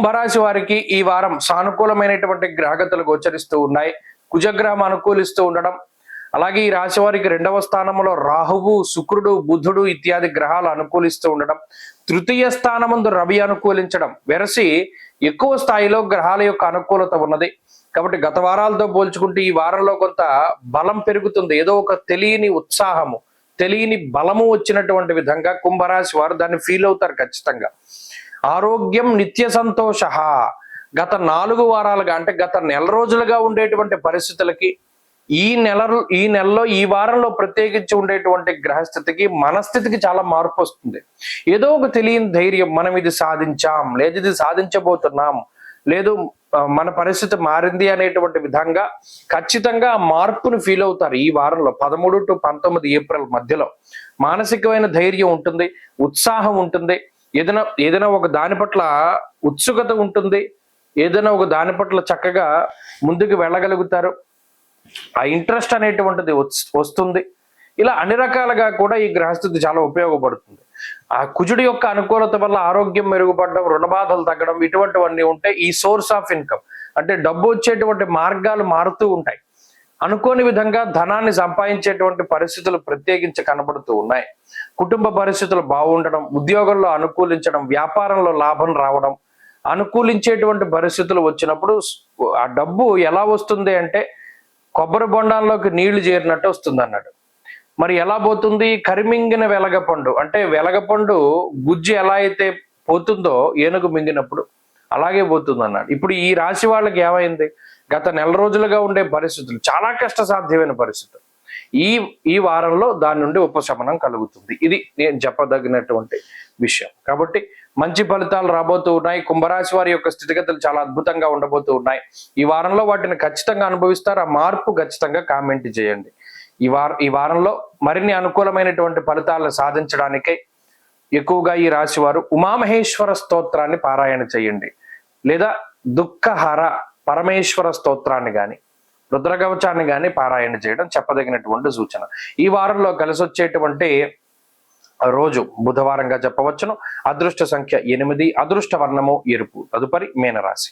కుంభరాశి వారికి ఈ వారం సానుకూలమైనటువంటి గ్రహగతులు గోచరిస్తూ ఉన్నాయి. కుజగ్రహం అనుకూలిస్తూ ఉండడం, అలాగే ఈ రాశి వారికి 2వ స్థానంలో రాహువు, శుక్రుడు, బుధుడు ఇత్యాది గ్రహాలు అనుకూలిస్తూ ఉండడం, తృతీయ స్థానమందు రవి అనుకూలించడం, వెరసి ఎక్కువ స్థాయిలో గ్రహాల యొక్క అనుకూలత ఉన్నది. కాబట్టి గత వారాలతో పోల్చుకుంటే ఈ వారంలో కొంత బలం పెరుగుతుంది. ఏదో ఒక తెలియని ఉత్సాహము, తెలియని బలము వచ్చినటువంటి విధంగా కుంభరాశి వారు దాన్ని ఫీల్ అవుతారు ఖచ్చితంగా. ఆరోగ్యం నిత్య సంతోష. గత 4 వారాలుగా అంటే గత నెల రోజులుగా ఉండేటువంటి పరిస్థితులకి ఈ నెలలో ఈ వారంలో ప్రత్యేకించి ఉండేటువంటి గ్రహస్థితికి మనస్థితికి చాలా మార్పు వస్తుంది. ఏదో ఒక తెలియని ధైర్యం, మనం ఇది సాధించాం, లేదు ఇది సాధించబోతున్నాం, లేదు మన పరిస్థితి మారింది అనేటువంటి విధంగా ఖచ్చితంగా ఆ మార్పును ఫీల్ అవుతారు. ఈ వారంలో 13 to 19 ఏప్రిల్ మధ్యలో మానసికమైన ధైర్యం ఉంటుంది, ఉత్సాహం ఉంటుంది, ఏదైనా ఒక దాని పట్ల ఉత్సుకత ఉంటుంది, ఏదైనా ఒక దాని పట్ల చక్కగా ముందుకు వెళ్ళగలుగుతారు. ఆ ఇంట్రెస్ట్ అనేటువంటిది వస్తుంది. ఇలా అన్ని రకాలుగా కూడా ఈ గ్రహస్థితి చాలా ఉపయోగపడుతుంది. ఆ కుజుడి యొక్క అనుకూలత వల్ల ఆరోగ్యం మెరుగుపడడం, రుణబాధలు తగ్గడం, ఇటువంటివన్నీ ఉంటాయి. ఈ సోర్స్ ఆఫ్ ఇన్కమ్ అంటే డబ్బు వచ్చేటువంటి మార్గాలు మారుతూ ఉంటాయి. అనుకోని విధంగా ధనాన్ని సంపాదించేటువంటి పరిస్థితులు ప్రత్యేకించి కనబడుతూ ఉన్నాయి. కుటుంబ పరిస్థితులు బాగుండడం, ఉద్యోగంలో అనుకూలించడం, వ్యాపారంలో లాభం రావడం, అనుకూలించేటువంటి పరిస్థితులు వచ్చినప్పుడు ఆ డబ్బు ఎలా వస్తుంది అంటే కొబ్బరి బొండాల్లోకి నీళ్లు చేరినట్టు వస్తుంది అన్నాడు. మరి ఎలా పోతుంది? కరిమింగిన వెలగపండు అంటే వెలగపండు గుజ్జు ఎలా అయితే పోతుందో ఏనుగు మింగినప్పుడు అలాగే పోతుంది అన్నాడు. ఇప్పుడు ఈ రాశి వాళ్ళకి ఏమైంది? గత నెల రోజులుగా ఉండే పరిస్థితులు చాలా కష్టసాధ్యమైన పరిస్థితులు ఈ వారంలో దాని నుండి ఉపశమనం కలుగుతుంది. ఇది నేను చెప్పదగినటువంటి విషయం. కాబట్టి మంచి ఫలితాలు రాబోతూ ఉన్నాయి. కుంభరాశి వారి యొక్క స్థితిగతులు చాలా అద్భుతంగా ఉండబోతూ ఉన్నాయి. ఈ వారంలో వాటిని ఖచ్చితంగా అనుభవిస్తారు. ఆ మార్పు ఖచ్చితంగా కామెంట్ చేయండి. ఈ వారంలో మరిన్ని అనుకూలమైనటువంటి ఫలితాలను సాధించడానికై ఎక్కువగా ఈ రాశి వారు ఉమామహేశ్వర స్తోత్రాన్ని పారాయణ చేయండి, లేదా దుఃఖహర పరమేశ్వర స్తోత్రాన్ని గాని రుద్రకవచాన్ని గాని పారాయణ చేయడం చెప్పదగినటువంటి సూచన. ఈ వారంలో కలిసి వచ్చేటువంటి రోజు బుధవారంగా చెప్పవచ్చును. అదృష్ట సంఖ్య 8, అదృష్ట వర్ణము ఎరుపు. తదుపరి మీనరాశి.